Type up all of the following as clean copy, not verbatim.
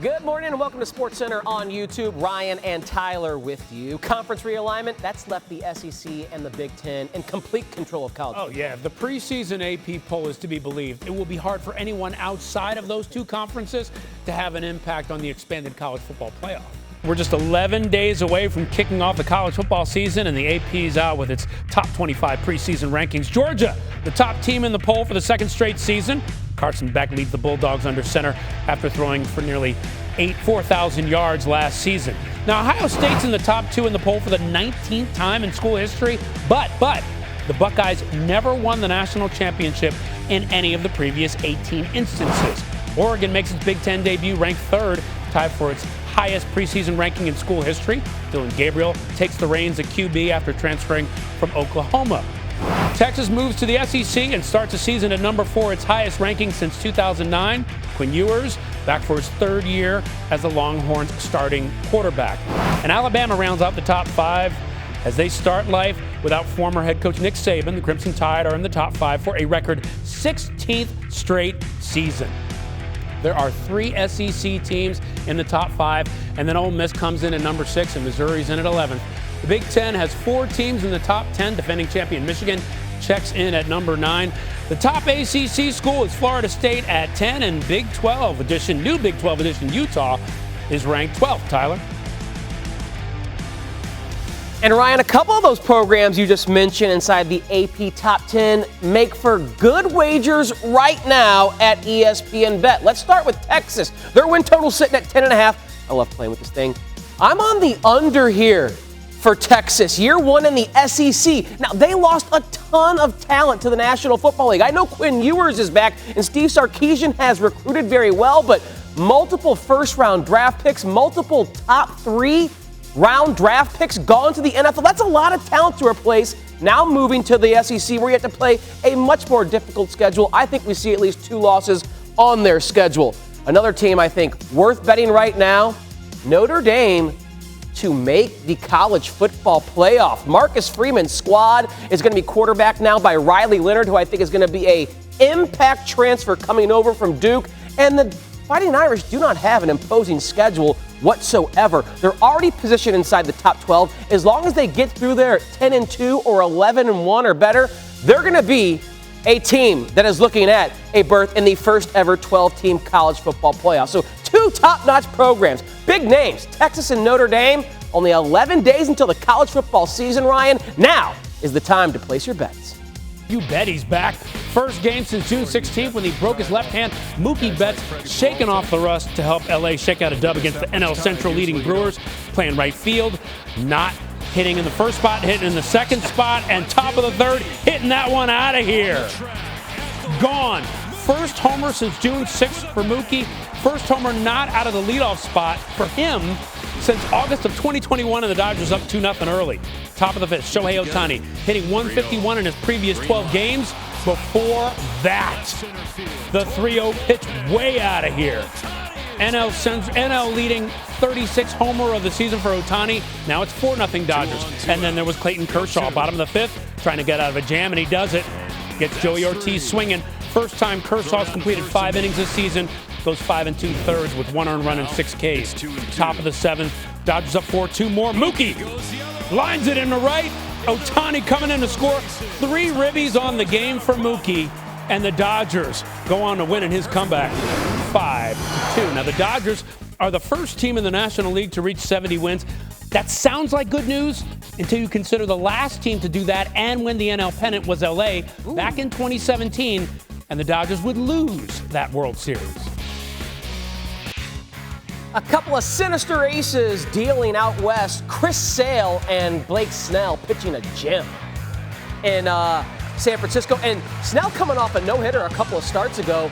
Good morning and welcome to SportsCenter on YouTube. Ryan and Tyler with you. Conference realignment, that's left the SEC and the Big Ten in complete control of college. Oh, yeah. If the preseason AP poll is to be believed, it will be hard for anyone outside of those two conferences to have an impact on the expanded college football playoff. We're just 11 days away from kicking off the college football season, and the AP's out with its top 25 preseason rankings. Georgia, the top team in the poll for the second straight season. Carson Beck leads the Bulldogs under center after throwing for nearly 4,000 yards last season. Now, Ohio State's in the top two in the poll for the 19th time in school history, but the Buckeyes never won the national championship in any of the previous 18 instances. Oregon makes its Big Ten debut ranked third, tied for its highest preseason ranking in school history. Dylan Gabriel takes the reins at QB after transferring from Oklahoma. Texas moves to the SEC and starts the season at number 4, its highest ranking since 2009. Quinn Ewers back for his third year as the Longhorns starting quarterback. And Alabama rounds out the top 5 as they start life without former head coach Nick Saban. The Crimson Tide are in the top 5 for a record 16th straight season. There are 3 SEC teams in the top 5, and then Ole Miss comes in at number 6 and Missouri's in at 11th. The Big Ten has 4 teams in the top 10. Defending champion Michigan checks in at number 9. The top ACC school is Florida State at 10, and Big 12 edition, new Big 12 edition Utah is ranked 12th. Tyler? And Ryan, a couple of those programs you just mentioned inside the AP Top 10 make for good wagers right now at ESPN Bet. Let's start with Texas. Their win total sitting at 10.5. I love playing with this thing. I'm on the under here for Texas. Year 1 in the SEC. Now, they lost a ton of talent to the National Football League. I know Quinn Ewers is back, and Steve Sarkisian has recruited very well, but multiple first-round draft picks, multiple top 3-round draft picks gone to the NFL. That's a lot of talent to replace. Now moving to the SEC, where you have to play a much more difficult schedule. I think we see at least 2 losses on their schedule. Another team I think worth betting right now, Notre Dame, to make the college football playoff. Marcus Freeman's squad is going to be quarterbacked now by Riley Leonard, who I think is going to be a impact transfer coming over from Duke. And the Fighting Irish do not have an imposing schedule whatsoever. They're already positioned inside the top 12. As long as they get through there at 10-2 or 11-1 or better, they're going to be a team that is looking at a berth in the first ever 12-team college football playoff. So 2 top-notch programs, big names, Texas and Notre Dame. Only 11 days until the college football season, Ryan. Now is the time to place your bets. You bet he's back. First game since June 16th when he broke his left hand. Mookie Betts shaking off the rust to help LA shake out a dub against the NL Central leading Brewers. Playing right field, not hitting in the first spot, hitting in the second spot, and top of the third, hitting that one out of here. Gone. First homer since June 6th for Mookie. First homer not out of the leadoff spot for him since August of 2021, and the Dodgers up 2-0 early. Top of the 5th, Shohei Ohtani hitting 151 in his previous 12 games. Before that, the 3-0 pitch way out of here. NL leading 36 homer of the season for Ohtani. Now it's 4-0 Dodgers. And then there was Clayton Kershaw, bottom of the 5th, trying to get out of a jam, and he does it. Gets Joey Ortiz swinging. First time Kershaw's completed 5 innings this season. Goes 5 2/3 with 1 earned run and 6 Ks. Top of the 7th, Dodgers up 4-2 more. Mookie lines it in the right. Ohtani coming in to score. 3 ribbies on the game for Mookie. And the Dodgers go on to win in his comeback 5-2. Now the Dodgers are the first team in the National League to reach 70 wins. That sounds like good news until you consider the last team to do that and win the NL pennant was LA back in 2017, and the Dodgers would lose that World Series. A couple of sinister aces dealing out west. Chris Sale and Blake Snell pitching a gem in San Francisco. And Snell coming off a no-hitter a couple of starts ago.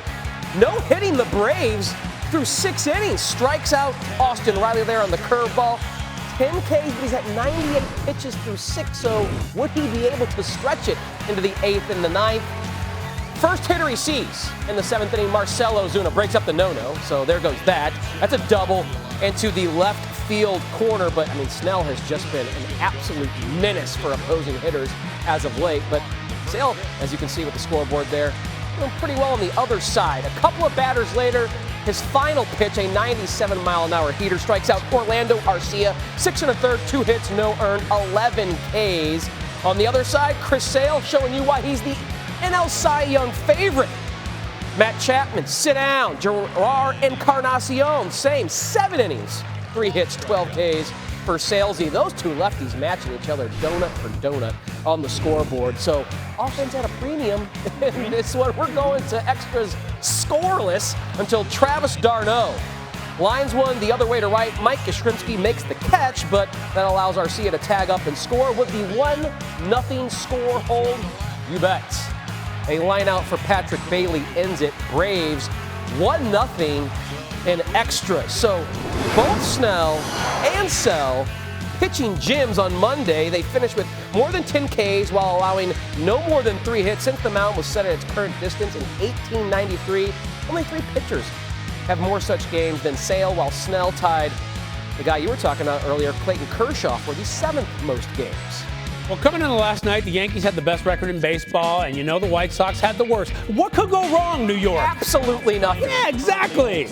No-hitting the Braves through 6 innings. Strikes out Austin Riley there on the curveball. 10 Ks, but he's at 98 pitches through 6. So would he be able to stretch it into the 8th and the 9th? First hitter he sees in the 7th inning, Marcell Ozuna breaks up the no-no, so there goes that. That's a double into the left field corner, but I mean, Snell has just been an absolute menace for opposing hitters as of late. But Sale, as you can see with the scoreboard there, doing pretty well on the other side. A couple of batters later, His final pitch, a 97-mile-an-hour heater, strikes out Orlando Arcia. 6 1/3, 2 hits, no earned, 11 Ks. On the other side, Chris Sale showing you why he's the NL Cy Young favorite. Matt Chapman, sit down. Gerard Encarnacion, same, 7 innings, 3 hits, 12 Ks for Salesy. Those two lefties matching each other donut for donut on the scoreboard. So offense at a premium. And this one, we're going to extras scoreless until Travis d'Arnaud lines one the other way to right. Mike Yastrzemski makes the catch, but that allows Arcia to tag up and score with the 1-0 score hold. You bet. A line out for Patrick Bailey ends it. Braves 1-0 in extra. So both Snell and Sell pitching gyms on Monday. They finished with more than 10 Ks while allowing no more than 3 hits since the mound was set at its current distance in 1893. Only 3 pitchers have more such games than Sale, while Snell tied the guy you were talking about earlier, Clayton Kershaw, for the 7th most games. Well, coming into last night, the Yankees had the best record in baseball, and you know the White Sox had the worst. What could go wrong, New York? Absolutely nothing. Yeah, exactly.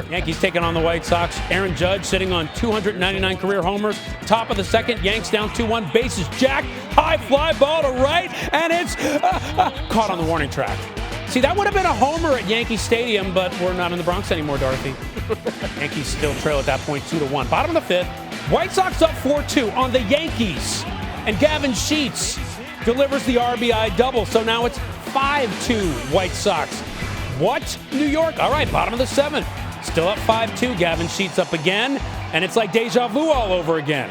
Yankees taking on the White Sox. Aaron Judge sitting on 299 career homers. Top of the second, Yanks down 2-1. Bases jacked. High fly ball to right, and it's caught on the warning track. See, that would have been a homer at Yankee Stadium, but we're not in the Bronx anymore, Dorothy. Yankees still trail at that point 2-1. Bottom of the 5th, White Sox up 4-2 on the Yankees. And Gavin Sheets delivers the RBI double, so now it's 5-2 White Sox. What? New York? All right, bottom of the 7th. Still up 5-2. Gavin Sheets up again, and it's like deja vu all over again.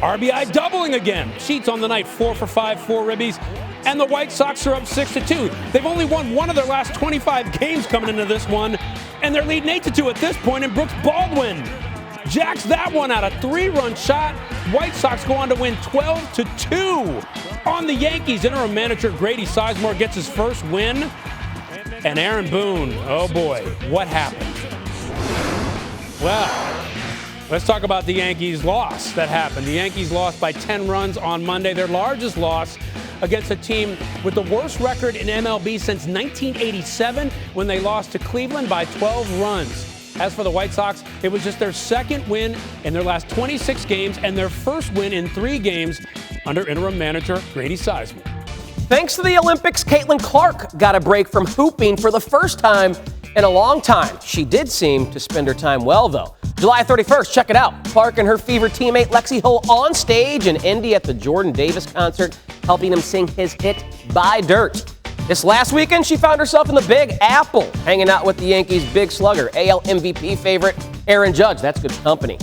RBI doubling again. Sheets on the night, 4 for 5, 4 ribbies. And the White Sox are up 6-2. They've only won one of their last 25 games coming into this one, and they're leading 8-2 at this point, and Brooks Baldwin jacks that one out, a 3-run shot. White Sox go on to win 12-2 on the Yankees. Interim manager Grady Sizemore gets his first win. And Aaron Boone, oh boy, what happened? Well, let's talk about the Yankees' loss that happened. The Yankees lost by 10 runs on Monday, their largest loss against a team with the worst record in MLB since 1987, when they lost to Cleveland by 12 runs. As for the White Sox, it was just their second win in their last 26 games and their first win in 3 games under interim manager Grady Sizemore. Thanks to the Olympics, Caitlin Clark got a break from hooping for the first time in a long time. She did seem to spend her time well, though. July 31st, check it out. Clark and her Fever teammate Lexi Hull on stage in Indy at the Jordan Davis concert, helping him sing his hit, Buy Dirt. This last weekend, she found herself in the Big Apple, hanging out with the Yankees' big slugger, AL MVP favorite Aaron Judge. That's good company.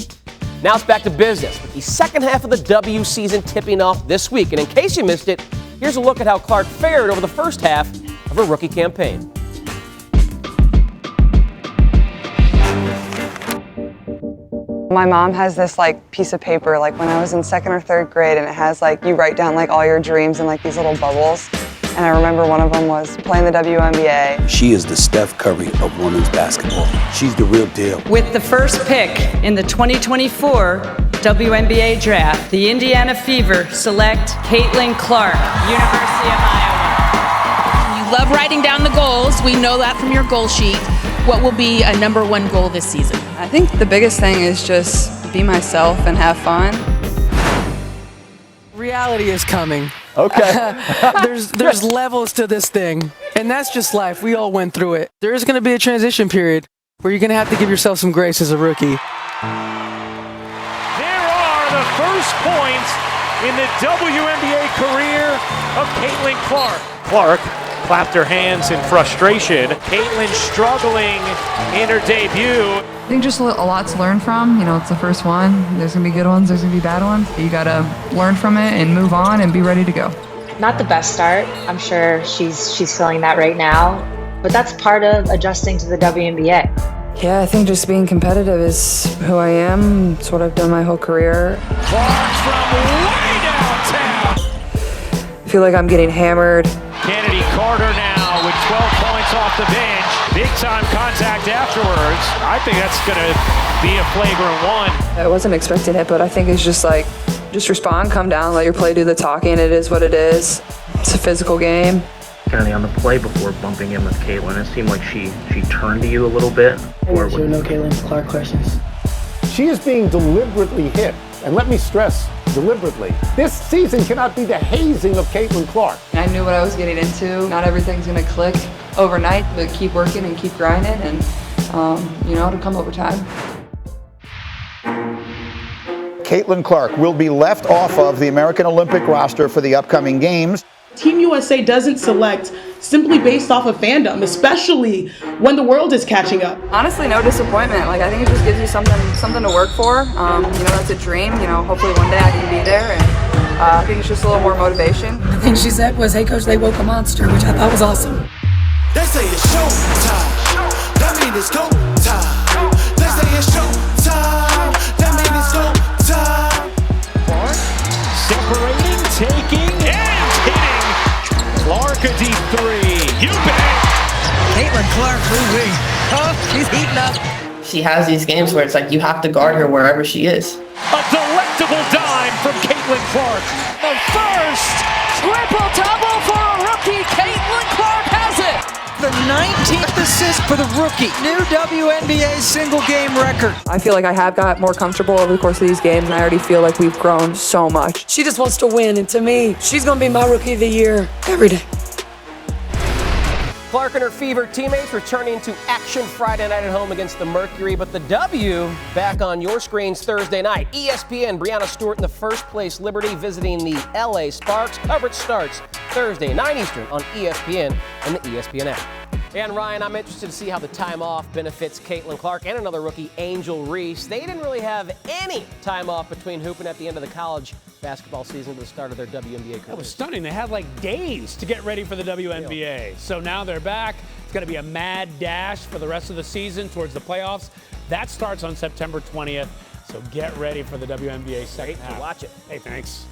Now it's back to business, with the second half of the W season tipping off this week. And in case you missed it, here's a look at how Clark fared over the first half of her rookie campaign. My mom has this piece of paper when I was in 2nd or 3rd grade, and it has you write down all your dreams in these little bubbles. And I remember one of them was playing the WNBA. She is the Steph Curry of women's basketball. She's the real deal. With the first pick in the 2024 WNBA draft, the Indiana Fever select Caitlin Clark, University of Iowa. You love writing down the goals. We know that from your goal sheet. What will be a #1 goal this season? I think the biggest thing is just be myself and have fun. Reality is coming. Okay. There's levels to this thing, and that's just life. We all went through it. There is going to be a transition period where you're going to have to give yourself some grace as a rookie. There are the first points in the WNBA career of Caitlin Clark. Clark clapped her hands in frustration. Caitlin struggling in her debut. I think just a lot to learn from. It's the first one. There's going to be good ones, there's going to be bad ones. You got to learn from it and move on and be ready to go. Not the best start. I'm sure she's feeling that right now. But that's part of adjusting to the WNBA. Yeah, I think just being competitive is who I am. It's what I've done my whole career. Clark from way downtown. I feel like I'm getting hammered. Kennedy Carter now with 12 points off the bench. Big time contact afterwards. I think that's going to be a flagrant one. I wasn't expecting it, but I think it's just just respond, come down, let your play do the talking. It is what it is. It's a physical game. Kennedy on the play before bumping in with Caitlin, it seemed like she turned to you a little bit. There were no Caitlin Clark questions. She is being deliberately hit, and let me stress, deliberately. This season cannot be the hazing of Caitlin Clark. I knew what I was getting into. Not everything's going to click overnight, but keep working and keep grinding, and it'll come over time. Caitlin Clark will be left off of the American Olympic roster for the upcoming games. Team USA doesn't select simply based off of fandom, especially when the world is catching up. Honestly, no disappointment. I think it just gives you something to work for. That's a dream. Hopefully one day I can be there, and I think it's just a little more motivation. The thing she said was, "Hey coach, they woke a monster," which I thought was awesome. They say it's show time. That means it's go time. They say it's show time. That means it's go time. Separating, taking, and hitting. Clark a deep three. You bet. Caitlin Clark, woo-wee. Oh, she's heating up. She has these games where it's like you have to guard her wherever she is. A delectable dime from Caitlin Clark. The first triple-double for a rookie. Caitlin Clark has it. The 19th assist for the rookie. New WNBA single game record. I feel like I have got more comfortable over the course of these games, and I already feel like we've grown so much. She just wants to win, and to me, she's going to be my rookie of the year every day. Clark and her Fever teammates returning to action Friday night at home against the Mercury, but the W back on your screens Thursday night. ESPN, Brianna Stewart in the first place Liberty visiting the LA Sparks. Coverage starts Thursday, 9 Eastern on ESPN and the ESPN app. And Ryan, I'm interested to see how the time off benefits Caitlin Clark and another rookie, Angel Reese. They didn't really have any time off between hooping at the end of the college basketball season to the start of their WNBA career. That was stunning. They had days to get ready for the WNBA. So now they're back. It's going to be a mad dash for the rest of the season towards the playoffs. That starts on September 20th. So get ready for the WNBA second half. Watch it. Hey, thanks.